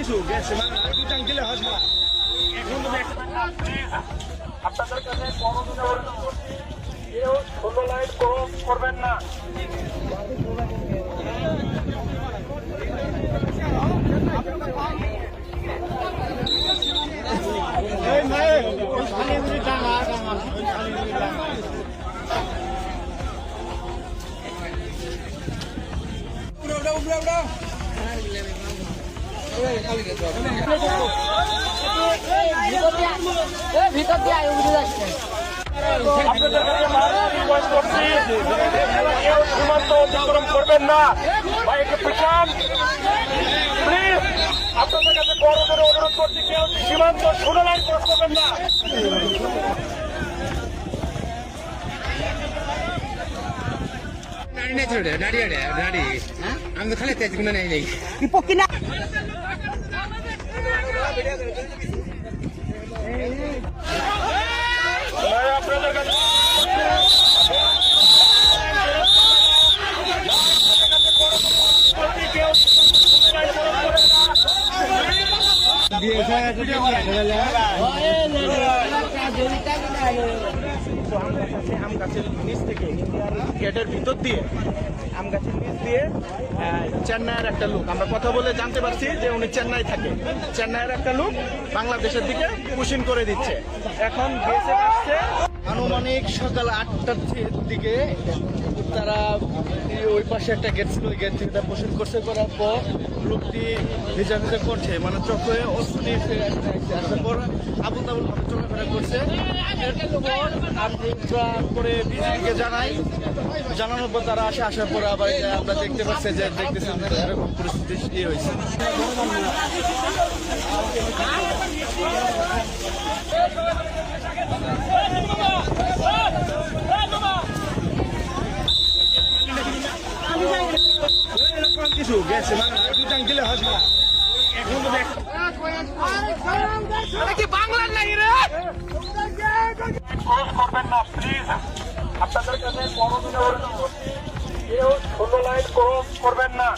কিছু গেছে মানে দুই টাং দিলে হয় না। এখন তো আপনাদের কাছে কেউ 16 লাইন ক্রস করবেন না। ভিতর দিয়ে আয় উঠে যাচ্ছে। আপনাদের কাছে রিকোয়েস্ট করছি, কেউ সীমান্ত অতিক্রম করবেন না। ভাইকে পিছান প্লিজ। আপনাদের কাছে বড় করে অনুরোধ করছি, কেউ সীমান্ত 16 লাইন ক্রস করবেন না। আমি খালি তেজ গুলো নেই নেই আপনাদের কাছে আম গাছের নিচ থেকে ইন্ডিয়ার গেটের ভিতর দিয়ে আম গাছের নিচ দিয়ে চেন্নাইয়ের একটা লোক আমরা কথা বলে জানতে পারছি যে উনি চেন্নাই থাকে। চেন্নাইয়ের একটা লোক বাংলাদেশের দিকে পুশিং করে দিচ্ছে। এখন বিএসএফ আসছে আনুমানিক সকাল 8টার দিকে। তারা ওই পাশে একটা গেট ছিল, ওই গেট থেকে তারা পুশিং করছে। করার পর লোকটি ভিজা ভিজা করছে, মানে চোখে অস্ত্র নিয়ে আসার পর আবুল তাবুল ভাবে চলাফেরা করছে। এরপর আমরা করে বিজেপিকে জানানোর পর তারা আসার পর আবার আমরা দেখতে পাচ্ছি যে দেখতেছেন এরকম পরিস্থিতি হয়েছে। কিছু গেছে মানে দুই টাং দিলে হয় না। এখন তো বাংলার নাই রে ক্রস করবেন না প্লিজ। আপনাদের কাছে বড় করে অনুরোধ করছি, কেউ 16 লাইন ক্রস করবেন না।